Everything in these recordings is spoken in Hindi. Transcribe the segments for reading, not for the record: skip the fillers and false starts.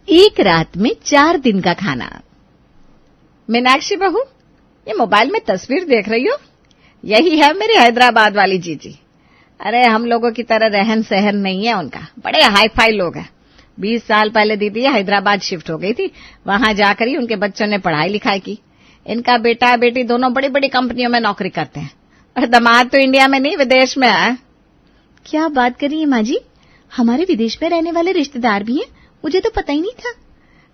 एक रात में 4 दिन का खाना। मीनाक्षी बहू, ये मोबाइल में तस्वीर देख रही हो? यही है मेरी हैदराबाद वाली जीजी। अरे हम लोगों की तरह रहन सहन नहीं है उनका, बड़े हाई फाई लोग हैं। 20 साल पहले दीदी हैदराबाद शिफ्ट हो गई थी, वहां जाकर ही उनके बच्चों ने पढ़ाई लिखाई की। इनका बेटा बेटी दोनों बड़ी बड़ी कंपनियों में नौकरी करते हैं और दामाद तो इंडिया में नहीं विदेश में है। क्या बात कर रही है माँ जी, हमारे विदेश में रहने वाले रिश्तेदार भी हैं, मुझे तो पता ही नहीं था।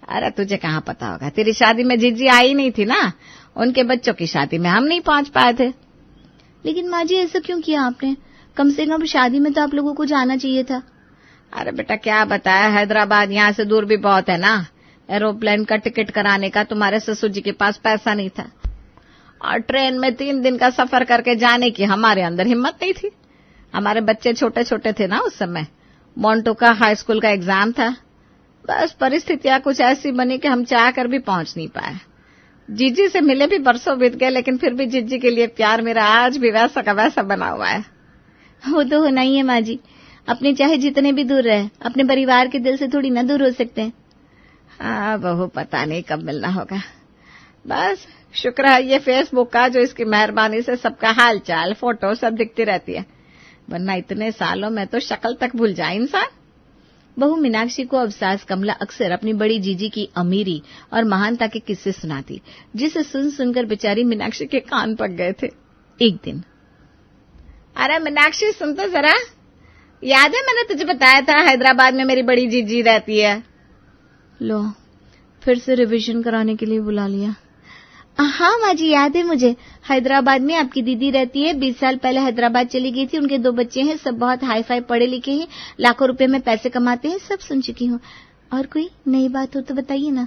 अरे तुझे कहाँ पता होगा, तेरी शादी में जीजी आई नहीं थी ना, उनके बच्चों की शादी में हम नहीं पहुंच पाए थे। लेकिन माँ जी ऐसा क्यों किया आपने? कम से कम शादी में तो आप लोगों को जाना चाहिए था। अरे बेटा क्या बताया, हैदराबाद यहाँ से दूर भी बहुत है ना, एरोप्लेन का टिकट कराने का तुम्हारे ससुर जी के पास पैसा नहीं था और ट्रेन में 3 दिन का सफर करके जाने की हमारे अंदर हिम्मत नहीं थी। हमारे बच्चे छोटे छोटे थे ना उस समय, मोन्टो का हाई स्कूल का एग्जाम था। बस परिस्थितियां कुछ ऐसी बनी कि हम चाह कर भी पहुंच नहीं पाए। जीजी से मिले भी बरसों बीत गए, लेकिन फिर भी जीजी के लिए प्यार मेरा आज भी वैसा का वैसा बना हुआ है। वो तो होना ही है माँ जी, अपने चाहे जितने भी दूर रहे, अपने परिवार के दिल से थोड़ी ना दूर हो सकते हैं। हाँ बहू, पता नहीं कब मिलना होगा। बस शुक्र है ये फेसबुक का, जो इसकी मेहरबानी से सबका हाल चाल फोटो सब दिखती रहती है, वरना इतने सालों में तो शक्ल तक भूल जाए इंसान। बहू मीनाक्षी को अब सास कमला अक्सर अपनी बड़ी जीजी की अमीरी और महानता के किस्से सुनाती, जिसे सुन सुनकर बेचारी मीनाक्षी के कान पक गए थे। एक दिन, अरे मीनाक्षी सुन तो जरा, याद है मैंने तुझे बताया था हैदराबाद में मेरी बड़ी जीजी रहती है। लो फिर से रिवीजन कराने के लिए बुला लिया। हाँ माँ जी याद है मुझे, हैदराबाद में आपकी दीदी रहती है, 20 साल पहले हैदराबाद चली गई थी, उनके 2 बच्चे हैं, सब बहुत हाई फाई पढ़े लिखे हैं, लाखों रुपए में पैसे कमाते हैं, सब सुन चुकी हूँ। और कोई नई बात हो तो बताइए ना।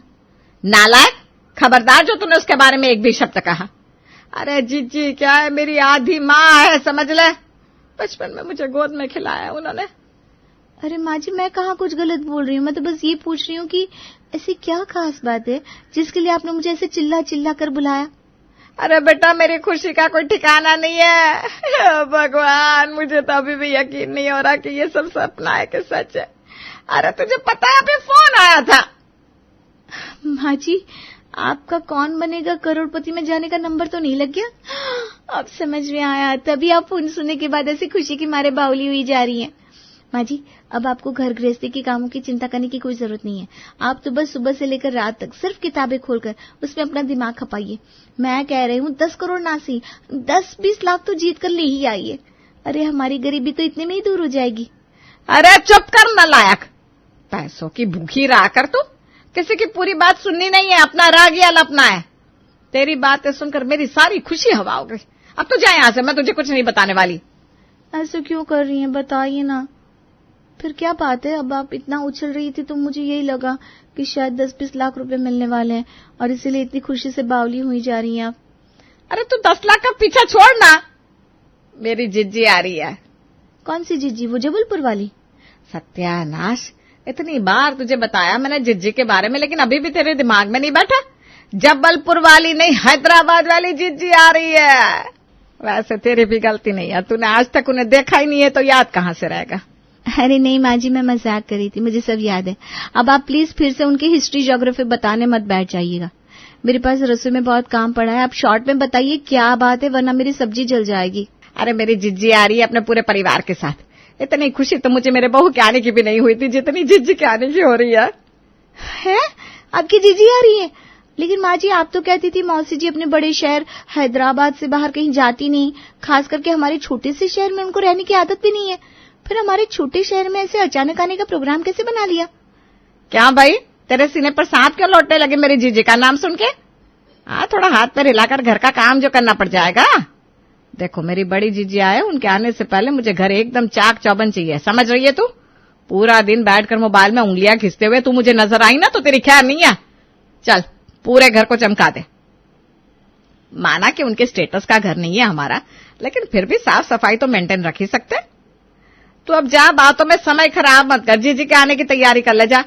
नालायक, खबरदार जो तूने उसके बारे में एक भी शब्द कहा। अरे जीजी क्या है, मेरी आधी माँ है समझ ले, बचपन में मुझे गोद में खिलाया उन्होंने। अरे माँ जी मैं कहाँ कुछ गलत बोल रही हूँ, मैं तो बस ये पूछ रही हूँ कि ऐसी क्या खास बात है जिसके लिए आपने मुझे ऐसे चिल्ला चिल्ला कर बुलाया। अरे बेटा मेरी खुशी का कोई ठिकाना नहीं है। भगवान, मुझे तो अभी भी यकीन नहीं हो रहा कि ये सब सपना है कि सच है। अरे तुझे पता है अभी फोन आया था। माँ जी आपका कौन बनेगा करोड़पति में जाने का नंबर तो नहीं लग गया? अब समझ में आया, तभी आप फोन सुनने के बाद ऐसी खुशी की मारे बावली हुई जा रही हैं। माँ जी अब आपको घर गृहस्थी के कामों की चिंता करने की कोई जरूरत नहीं है। आप तो बस सुबह से लेकर रात तक सिर्फ किताबें खोलकर उसमें अपना दिमाग खपाइए। मैं कह रही हूँ 10 करोड़ नासी 10-20 लाख तो जीत कर ले ही आइए। अरे हमारी गरीबी तो इतने में ही दूर हो जाएगी। अरे चुप कर नालायक, पैसों की भूखी रहा कर तू, किसी की पूरी बात सुननी नहीं है, अपना राग या लपना है। तेरी बातें सुनकर मेरी सारी खुशी हवा हो गई। अब तो जा यहाँ से, मैं तुझे कुछ नहीं बताने वाली। ऐसा क्यों कर रही हैं, बताइए ना। फिर क्या बात है, अब आप इतना उछल रही थी तो मुझे यही लगा कि शायद 10-20 लाख रुपए मिलने वाले हैं और इसीलिए इतनी खुशी से बावली हुई जा रही हैं आप। अरे तू 10 लाख का पीछा छोड़ ना, मेरी जिज्जी आ रही है। कौन सी जिज्जी, वो जबलपुर वाली? सत्यानाश, इतनी बार तुझे बताया मैंने जिज्जी के बारे में, लेकिन अभी भी तेरे दिमाग में नहीं बैठा। जबलपुर वाली नहीं, हैदराबाद वाली जिज्जी आ रही है। वैसे तेरी भी गलती नहीं है, तूने आज तक उन्हें देखा ही नहीं है तो याद कहाँ से रहेगा। अरे नहीं माँ जी मैं मजाक कर रही थी, मुझे सब याद है। अब आप प्लीज फिर से उनकी हिस्ट्री ज्योग्राफी बताने मत बैठ जाइएगा, मेरे पास रसोई में बहुत काम पड़ा है। आप शॉर्ट में बताइए क्या बात है, वरना मेरी सब्जी जल जाएगी। अरे मेरी जिज्जी आ रही है अपने पूरे परिवार के साथ। इतनी खुशी तो मुझे मेरे बहू के आने की भी नहीं हुई थी जितनी जिज्जी के आने की हो रही है। आपकी जिज्जी आ रही है? लेकिन माँ जी आप तो कहती थी मौसी जी अपने बड़े शहर हैदराबाद से बाहर कहीं जाती नहीं, खास करके हमारे छोटे से शहर में उनको रहने की आदत भी नहीं है। फिर हमारे छोटे शहर में ऐसे अचानक आने का प्रोग्राम कैसे बना लिया? क्या भाई तेरे सीने पर सांप क्यों लौटने लगे मेरी जीजी का नाम सुन के? हाँ थोड़ा हाथ पैर हिलाकर घर का काम जो करना पड़ जाएगा। देखो मेरी बड़ी जीजी आए, उनके आने से पहले मुझे घर एकदम चाक चौबंद चाहिए, समझ रही है तू? पूरा दिन बैठकर मोबाइल में उंगलियां खींचते हुए तू मुझे नजर आई ना तो तेरी खैर नहीं है। चल पूरे घर को चमका दे। माना कि उनके स्टेटस का घर नहीं है हमारा, लेकिन फिर भी साफ सफाई तो मेंटेन रख ही सकते। तू अब जा, बातों में समय खराब मत कर, जीजी के आने की तैयारी कर ले जा।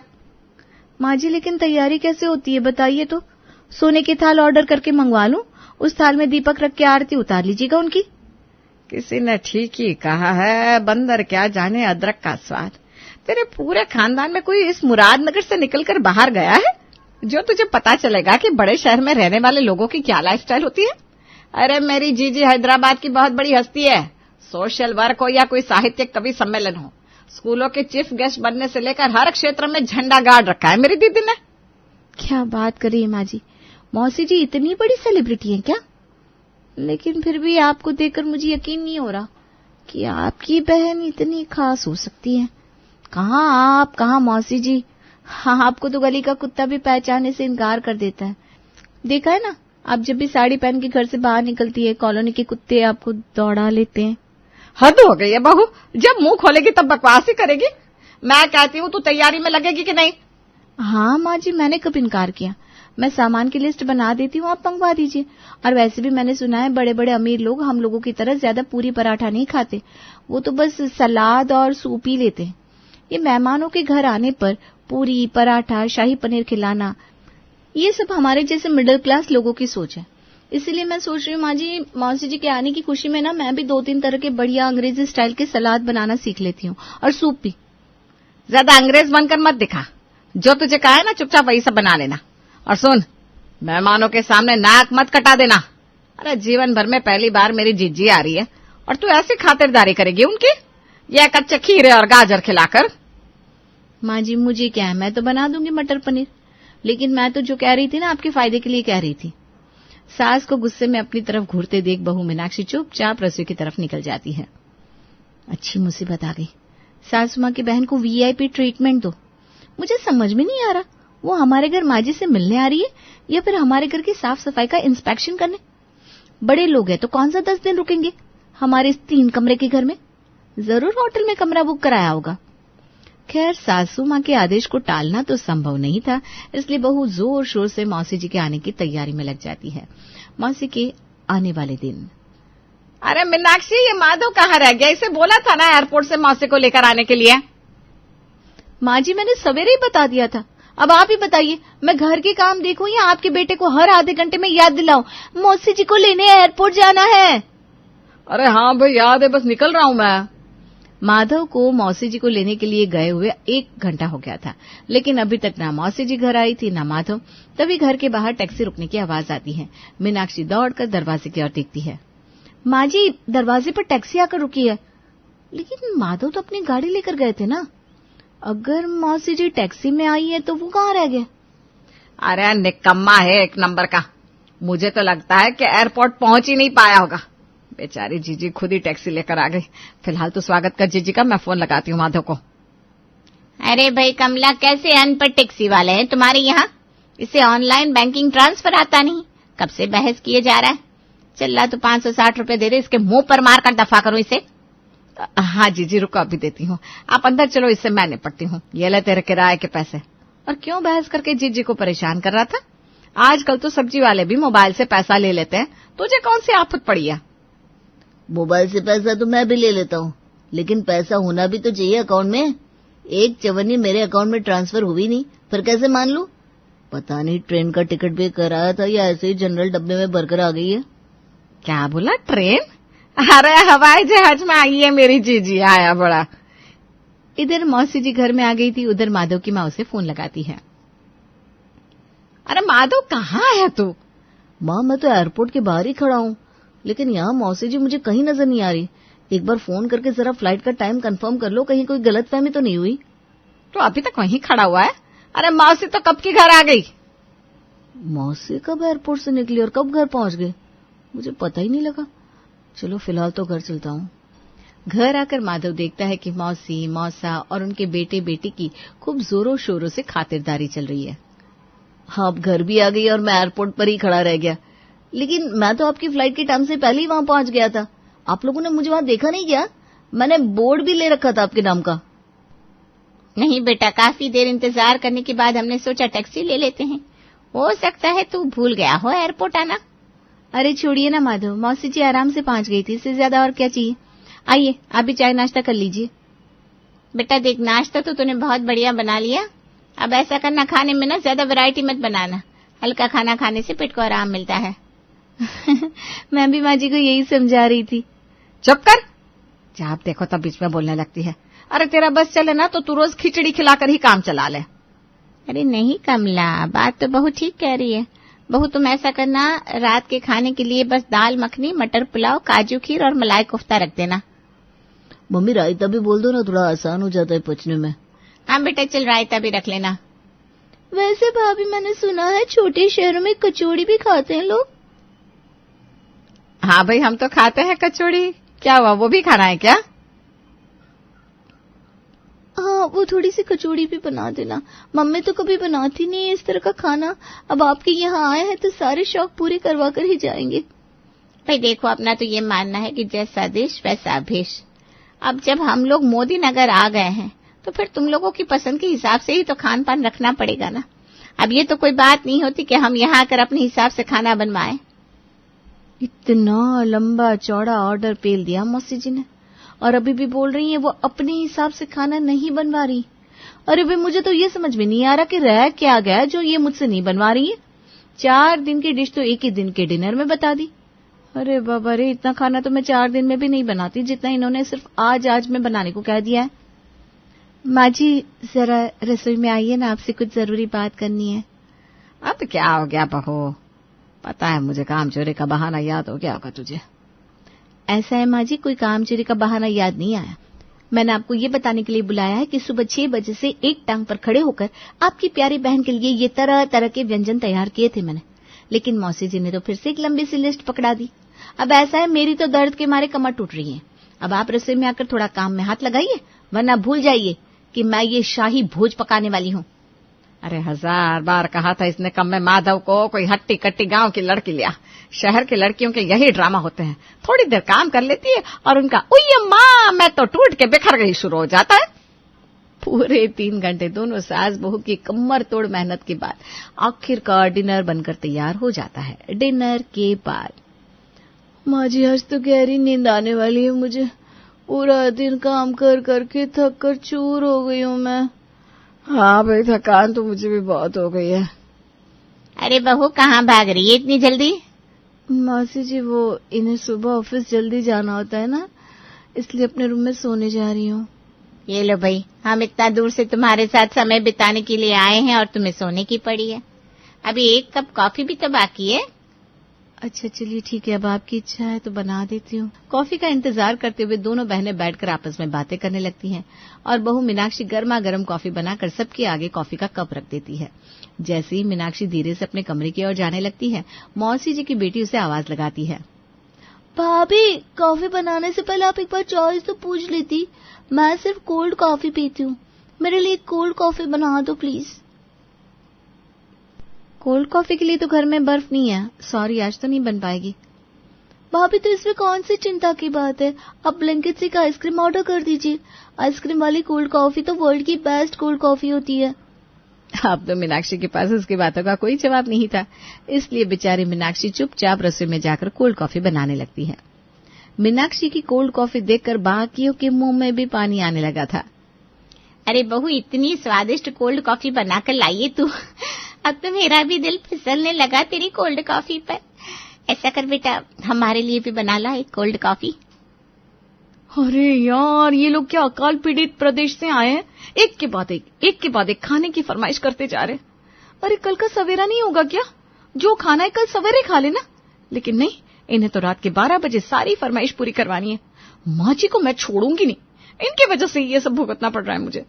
माँ जी लेकिन तैयारी कैसे होती है बताइए तो? सोने की थाल ऑर्डर करके मंगवा लूं, उस थाल में दीपक रख के आरती उतार लीजिएगा उनकी। किसी ने ठीक ही कहा है, बंदर क्या जाने अदरक का स्वाद। तेरे पूरे खानदान में कोई इस मुरादनगर से निकलकर बाहर गया है जो तुझे पता चलेगा कि बड़े शहर में रहने वाले लोगों की क्या लाइफस्टाइल होती है? अरे मेरी जीजी हैदराबाद की बहुत बड़ी हस्ती है। सोशल वर्क हो या कोई साहित्यिक कवि सम्मेलन हो, स्कूलों के चीफ गेस्ट बनने से लेकर हर क्षेत्र में झंडा गाड़ रखा है मेरी दीदी ने। क्या बात कर रही है माँ जी, मौसी जी इतनी बड़ी सेलिब्रिटी हैं क्या? लेकिन फिर भी आपको देखकर मुझे यकीन नहीं हो रहा कि आपकी बहन इतनी खास हो सकती है। कहाँ आप, कहाँ मौसी जी? हाँ, आपको तो गली का कुत्ता भी पहचानने से इनकार कर देता है। देखा है ना, आप जब भी साड़ी पहन के घर से बाहर निकलती है, कॉलोनी के कुत्ते आपको दौड़ा लेते हैं। हद हो गई है बहू, जब मुंह खोलेगी तब बकवास ही करेगी। मैं कहती हूँ तू तैयारी में लगेगी कि नहीं? हाँ माँ जी, मैंने कब इनकार किया। मैं सामान की लिस्ट बना देती हूँ, आप मंगवा दीजिए। और वैसे भी मैंने सुना है बड़े बड़े अमीर लोग हम लोगों की तरह ज्यादा पूरी पराठा नहीं खाते, वो तो बस सलाद और सूप ही लेते हैं। ये मेहमानों के घर आने पर पूरी पराठा, शाही पनीर खिलाना, ये सब हमारे जैसे मिडिल क्लास लोगों की सोच है। इसीलिए मैं सोच रही हूँ माँ जी, मौसी जी के आने की खुशी में ना मैं भी 2-3 तरह के बढ़िया अंग्रेजी स्टाइल के सलाद बनाना सीख लेती हूँ, और सूप भी। ज्यादा अंग्रेज बनकर मत दिखा, जो तुझे कहा है ना चुपचाप वही सब बना लेना। और सुन, मेहमानों के सामने नाक मत कटा देना। अरे जीवन भर में पहली बार मेरी जीजी आ रही है और तू ऐसी खातिरदारी करेगी उनकी, यह कच्चे खीरे और गाजर खिलाकर। माँ जी मुझे क्या है, मैं तो बना दूंगी मटर पनीर। लेकिन मैं तो जो कह रही थी ना, आपके फायदे के लिए कह रही थी। सास को गुस्से में अपनी तरफ घूरते देख बहू मीनाक्षी चुपचाप रसोई की तरफ निकल जाती है। अच्छी मुसीबत आ गई, सासू माँ की बहन को वीआईपी ट्रीटमेंट दो। मुझे समझ में नहीं आ रहा, वो हमारे घर माँ जी से मिलने आ रही है या फिर हमारे घर की साफ सफाई का इंस्पेक्शन करने। बड़े लोग हैं तो कौन सा 10 दिन रुकेंगे हमारे इस 3 कमरे के घर में? जरूर होटल में कमरा बुक कराया होगा। खैर, सासू माँ के आदेश को टालना तो संभव नहीं था, इसलिए बहू जोर शोर से मौसी जी के आने की तैयारी में लग जाती है। मौसी के आने वाले दिन। अरे मीनाक्षी, ये माधव कहाँ रह गया? इसे बोला था ना एयरपोर्ट से मौसी को लेकर आने के लिए। माँ जी मैंने सवेरे ही बता दिया था, अब आप ही बताइए, मैं घर के काम देखूं या आपके बेटे को हर आधे घंटे में याद दिलाऊं मौसी जी को लेने एयरपोर्ट जाना है? अरे हाँ भाई, याद है, बस निकल रहा हूं मैं। माधव को मौसी जी को लेने के लिए गए हुए 1 घंटा हो गया था, लेकिन अभी तक ना मौसी जी घर आई थी ना माधव। तभी घर के बाहर टैक्सी रुकने की आवाज आती है। मीनाक्षी दौड़कर दरवाजे की ओर देखती है। माँ जी, दरवाजे पर टैक्सी आकर रुकी है, लेकिन माधव तो अपनी गाड़ी लेकर गए थे ना। अगर मौसी जी टैक्सी में आई है तो वो कहाँ रह गए? अरे निकम्मा है एक नंबर का, मुझे तो लगता है कि एयरपोर्ट पहुंच ही नहीं पाया होगा। बेचारी जीजी खुद ही टैक्सी लेकर आ गई। फिलहाल तो स्वागत कर जीजी का, मैं फोन लगाती हूँ माधव को। अरे भाई कमला, कैसे अनपढ़ टैक्सी वाले हैं तुम्हारे यहाँ? इसे ऑनलाइन बैंकिंग ट्रांसफर आता नहीं, कब से बहस किए जा रहा है। चल तो 560 रुपए दे दे, इसके मुंह पर मार कर दफा करो इसे। हाँ जीजी, रुको अभी देती हूँ, आप अंदर चलो, इससे मैं निपटती हूँ। ये ले तेरे किराए के पैसे। और क्यों बहस करके जीजी को परेशान कर रहा था? आजकल तो सब्जी वाले भी मोबाइल से पैसा ले लेते हैं, तुझे कौन सी आफत पड़ी है? मोबाइल से पैसा तो मैं भी ले लेता हूँ, लेकिन पैसा होना भी तो चाहिए अकाउंट में। 1 चवन्नी मेरे अकाउंट में ट्रांसफर हुई नहीं, फिर कैसे मान लूं? पता नहीं ट्रेन का टिकट भी कराया था या ऐसे ही जनरल डब्बे में भरकर आ गई है। क्या बोला, ट्रेन? अरे हवाई जहाज में आई है मेरी जीजी, आया बड़ा। इधर मौसी जी घर में आ गई थी, उधर माधव की माँ उसे फोन लगाती है। अरे माधव, कहाँ है तू? माँ, मैं तो एयरपोर्ट के बाहर ही खड़ा हूँ, लेकिन यहाँ मौसी जी मुझे कहीं नजर नहीं आ रही। एक बार फोन करके जरा फ्लाइट का टाइम कंफर्म कर लो, कहीं कोई गलतफहमी तो नहीं हुई। तो अभी तक वहीं खड़ा हुआ है? अरे मौसी तो कब की घर आ गई। मौसी कब एयरपोर्ट से निकली और कब घर पहुंच गए, मुझे पता ही नहीं लगा। चलो फिलहाल तो घर चलता हूँ। घर आकर माधव देखता है कि मौसी, मौसा और उनके बेटे बेटी की खूब जोरों शोरों से खातिरदारी चल रही है। हाँ, अब घर भी आ गई और मैं एयरपोर्ट पर ही खड़ा रह गया। लेकिन मैं तो आपकी फ्लाइट के टाइम से पहले ही वहां पहुंच गया था। आप लोगों ने मुझे वहां देखा नहीं क्या? मैंने बोर्ड भी ले रखा था आपके नाम का। नहीं बेटा, काफी देर इंतजार करने के बाद हमने सोचा टैक्सी ले लेते हैं। हो सकता है तू भूल गया हो एयरपोर्ट आना। अरे छोड़िए ना माधव, मौसी जी आराम से पहुंच गई थी, इससे ज्यादा और क्या चाहिए। आइए आप भी चाय नाश्ता कर लीजिए। बेटा देख, नाश्ता तो तूने बहुत बढ़िया बना लिया, अब ऐसा करना, खाने में ना ज्यादा वैरायटी मत बनाना। हल्का खाना खाने से पेट को आराम मिलता है। मैं भी माँ जी को यही समझा रही थी। चुप कर, जब देखो तब बीच में बोलने लगती है। अरे तेरा बस चले ना तो तू रोज खिचड़ी खिलाकर ही काम चला ले। अरे नहीं कमला, बात तो बहू ठीक कह रही है। बहू तुम ऐसा करना, रात के खाने के लिए बस दाल मखनी, मटर पुलाव, काजू खीर और मलाई कोफ्ता रख देना। मम्मी रायता भी बोल दो ना, थोड़ा आसान हो जाता है पचने में। हाँ बेटा चल, रायता भी रख लेना। वैसे भाभी मैंने सुना है छोटे शहरों में कचौड़ी भी खाते हैं लोग। हाँ भाई, हम तो खाते हैं कचौड़ी। क्या हुआ, वो भी खाना है क्या? हाँ, वो थोड़ी सी कचौड़ी भी बना देना। मम्मी तो कभी बनाती नहीं है इस तरह का खाना। अब आपके यहाँ आए हैं तो सारे शौक पूरे करवा कर ही जाएंगे। भाई देखो, अपना तो ये मानना है कि जैसा देश वैसा भेष। अब जब हम लोग मोदी नगर आ गए हैं तो फिर तुम लोगों की पसंद के हिसाब से ही तो खान पान रखना पड़ेगा ना। अब ये तो कोई बात नहीं होती कि हम यहाँ आकर अपने हिसाब से खाना बनवाएं। इतना लंबा चौड़ा ऑर्डर पेल दिया मौसी जी ने, और अभी भी बोल रही है वो अपने हिसाब से खाना नहीं बनवा रही। अरे भाई, मुझे तो ये समझ में नहीं आ रहा कि रह क्या गया जो ये मुझसे नहीं बनवा रही है। 4 दिन की डिश तो एक ही दिन के डिनर में बता दी। अरे बाबा रे, इतना खाना तो मैं 4 दिन में भी नहीं बनाती जितना इन्होंने सिर्फ आज में बनाने को कह दिया है। माँ जी जरा रसोई में आइए ना, आपसे कुछ जरूरी बात करनी है। अब क्या हो गया बहू, पता है मुझे काम चोरी का बहाना याद हो गया होगा तुझे। ऐसा है माँ जी, कोई काम चोरी का बहाना याद नहीं आया। मैंने आपको ये बताने के लिए बुलाया है कि सुबह 6 बजे से एक टांग पर खड़े होकर आपकी प्यारी बहन के लिए ये तरह तरह के व्यंजन तैयार किए थे मैंने, लेकिन मौसी जी ने तो फिर से एक लंबी सी लिस्ट पकड़ा दी। अब ऐसा है, मेरी तो दर्द के मारे कमर टूट रही है। अब आप रसोई में आकर थोड़ा काम में हाथ लगाइए, वरना भूल जाइए कि मैं ये शाही भोज पकाने वाली हूँ। अरे 1000 बार कहा था इसने कम में माधव को कोई हट्टी कट्टी गांव की लड़की लिया। शहर की लड़कियों के यही ड्रामा होते हैं, थोड़ी देर काम कर लेती है और उनका उय माँ मैं तो टूट के बिखर गई शुरू हो जाता है। पूरे 3 घंटे दोनों सास बहू की कमर तोड़ मेहनत के बाद आखिरकार डिनर बनकर तैयार हो जाता है। डिनर के बाद माँ जी आज तो गहरी नींद आने वाली है मुझे। पूरा दिन काम कर करके थक कर चूर हो गई हूँ मैं। हाँ भाई, थकान तो मुझे भी बहुत हो गई है। अरे बहू कहाँ भाग रही है इतनी जल्दी? मासी जी वो इन्हें सुबह ऑफिस जल्दी जाना होता है ना, इसलिए अपने रूम में सोने जा रही हूँ। ये लो भाई, हम इतना दूर से तुम्हारे साथ समय बिताने के लिए आए हैं और तुम्हें सोने की पड़ी है। अभी 1 कप कॉफी भी तो बाकी है। अच्छा चलिए ठीक है, अब आपकी इच्छा है तो बना देती हूँ। कॉफी का इंतजार करते हुए दोनों बहनें बैठकर आपस में बातें करने लगती हैं और बहू मीनाक्षी गर्मा गर्म कॉफी बनाकर सबके आगे कॉफी का कप रख देती है। जैसे ही मीनाक्षी धीरे से अपने कमरे की ओर जाने लगती है, मौसी जी की बेटी उसे आवाज लगाती है। भाभी, कॉफी बनाने से पहले आप एक बार चॉइस तो पूछ लेती। मैं सिर्फ कोल्ड कॉफी पीती हूँ, मेरे लिए कोल्ड कॉफी बना दो प्लीज। कोल्ड कॉफी के लिए तो घर में बर्फ नहीं है, सॉरी आज तो नहीं बन पाएगी। भाभी तो इसमें कौन सी चिंता की बात है, आप ब्लिंकिट से आइसक्रीम ऑर्डर कर दीजिए। आइसक्रीम वाली कोल्ड कॉफी तो वर्ल्ड की बेस्ट कोल्ड कॉफी होती है। अब तो मीनाक्षी के पास उसकी बातों का कोई जवाब नहीं था, इसलिए बेचारी मीनाक्षी चुपचाप रसोई में जाकर कोल्ड कॉफी बनाने लगती है। मीनाक्षी की कोल्ड कॉफी देखकर बाकियों के मुंह में भी पानी आने लगा था। अरे बहू, इतनी स्वादिष्ट कोल्ड कॉफी बनाकर लाइए तू। अब तो मेरा भी दिल फिसलने लगा तेरी कोल्ड कॉफी पर। ऐसा कर बेटा, हमारे लिए भी बना ला एक कोल्ड कॉफी। अरे यार, ये लोग क्या अकाल पीड़ित प्रदेश से आए हैं, एक के बाद एक खाने की फरमाइश करते जा रहे। अरे कल का सवेरा नहीं होगा क्या? जो खाना है कल सवेरे खा लेना। लेकिन नहीं, इन्हें तो रात के 12 बजे सारी फरमाइश पूरी करवानी है। माँ जी को मैं छोड़ूंगी नहीं, इनकी वजह से ये सब भुगतना पड़ रहा है मुझे।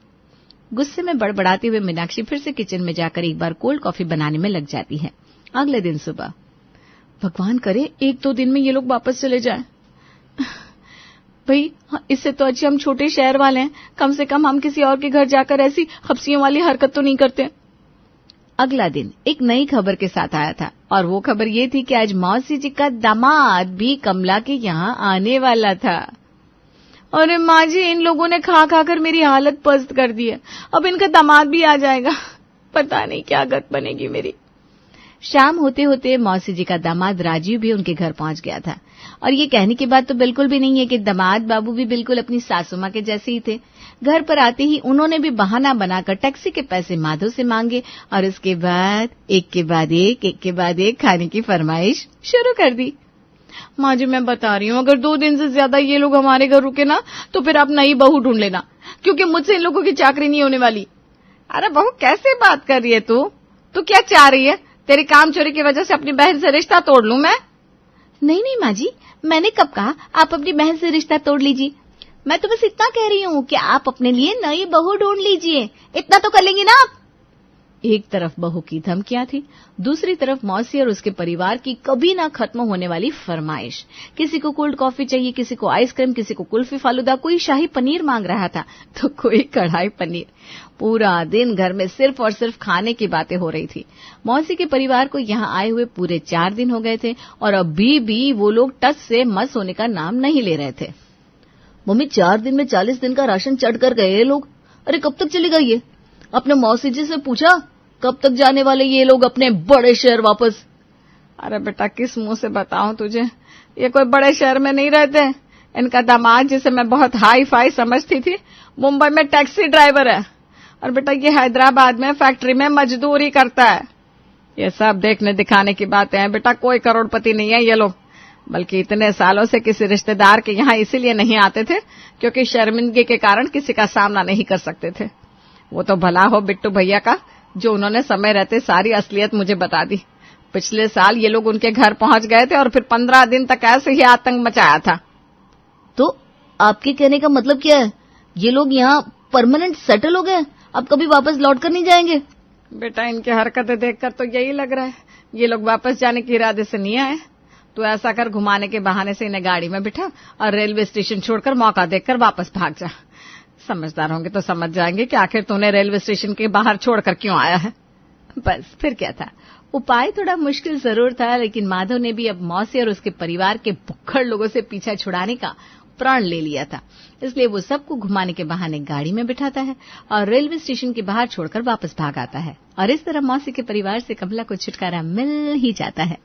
गुस्से में बड़बड़ाते हुए मीनाक्षी फिर से किचन में जाकर एक बार कोल्ड कॉफी बनाने में लग जाती है। अगले दिन सुबह, भगवान करे 1-2 दिन में ये लोग वापस चले जाएं। भाई इससे तो अच्छे हम छोटे शहर वाले हैं, कम से कम हम किसी और के घर जाकर ऐसी हफ्सियों वाली हरकत तो नहीं करते। अगला दिन एक नई खबर के साथ आया था और वो खबर ये थी कि आज मौसी जी का दामाद भी कमला के यहाँ आने वाला था। अरे माँ जी, इन लोगों ने खा खाकर मेरी हालत पस्त कर दी है, अब इनका दामाद भी आ जाएगा, पता नहीं क्या गत बनेगी मेरी। शाम होते होते मौसी जी का दामाद राजीव भी उनके घर पहुंच गया था और ये कहने की बात तो बिल्कुल भी नहीं है कि दामाद बाबू भी बिल्कुल अपनी सासू माँ के जैसे ही थे। घर पर आते ही उन्होंने भी बहाना बनाकर टैक्सी के पैसे माधव से मांगे और उसके बाद एक के बाद एक खाने की फरमाइश शुरू कर दी। माँ जी मैं बता रही हूँ, अगर 2 दिन से ज्यादा ये लोग हमारे घर रुके ना तो फिर आप नई बहू ढूंढ लेना, क्योंकि मुझसे इन लोगों की चाकरी नहीं होने वाली। अरे बहू कैसे बात कर रही है तू क्या चाह रही है? तेरी काम चोरी की वजह से अपनी बहन से रिश्ता तोड़ लूं मैं? नहीं माँ जी, मैंने कब कहा आप अपनी बहन से रिश्ता तोड़ लीजिए। मैं तो बस इतना कह रही हूँ कि आप अपने लिए नई बहू ढूंढ लीजिए। इतना तो कर लेंगी ना आप। एक तरफ बहू की धमकियां थी, दूसरी तरफ मौसी और उसके परिवार की कभी ना खत्म होने वाली फरमाइश। किसी को कोल्ड कॉफी चाहिए, किसी को आइसक्रीम, किसी को कुल्फी फालूदा, कोई शाही पनीर मांग रहा था तो कोई कढ़ाई पनीर। पूरा दिन घर में सिर्फ और सिर्फ खाने की बातें हो रही थी। मौसी के परिवार को यहाँ आए हुए पूरे 4 दिन हो गए थे और अभी भी वो लोग टस से मस होने का नाम नहीं ले रहे थे। मम्मी 4 दिन में 40 दिन का राशन चढ़ कर गए ये लोग। अरे कब तक चलेगा ये? अपने मौसी जी से पूछा कब तक जाने वाले ये लोग अपने बड़े शहर वापस? अरे बेटा किस मुंह से बताऊं तुझे, ये कोई बड़े शहर में नहीं रहते। इनका दामाद जिसे मैं बहुत हाई फाई समझती थी, मुंबई में टैक्सी ड्राइवर है और बेटा ये हैदराबाद में फैक्ट्री में मजदूरी करता है। ये सब देखने दिखाने की बातें हैं बेटा, कोई करोड़पति नहीं है ये लोग। बल्कि इतने सालों से किसी रिश्तेदार के यहाँ इसीलिए नहीं आते थे क्योंकि शर्मिंदगी के कारण किसी का सामना नहीं कर सकते थे। वो तो भला हो बिट्टू भैया का, जो उन्होंने समय रहते सारी असलियत मुझे बता दी। पिछले साल ये लोग उनके घर पहुंच गए थे और फिर 15 दिन तक ऐसे ही आतंक मचाया था। तो आपके कहने का मतलब क्या है? ये लोग यहाँ परमानेंट सेटल हो गए, अब कभी वापस लौट कर नहीं जाएंगे? बेटा इनकी हरकतें देखकर तो यही लग रहा है ये लोग वापस जाने के इरादे से नहीं आए। तो ऐसा कर, घुमाने के बहाने से इन्हें गाड़ी में बिठा और रेलवे स्टेशन छोड़कर मौका देखकर वापस भाग जा। समझदार होंगे तो समझ जाएंगे कि आखिर तूने रेलवे स्टेशन के बाहर छोड़कर क्यों आया है। बस फिर क्या था, उपाय थोड़ा मुश्किल जरूर था, लेकिन माधव ने भी अब मौसी और उसके परिवार के भुक्खड़ लोगों से पीछा छुड़ाने का प्रण ले लिया था। इसलिए वो सबको घुमाने के बहाने गाड़ी में बिठाता है और रेलवे स्टेशन के बाहर छोड़कर वापस भाग आता है और इस तरह मौसी के परिवार से कमला को छुटकारा मिल ही जाता है।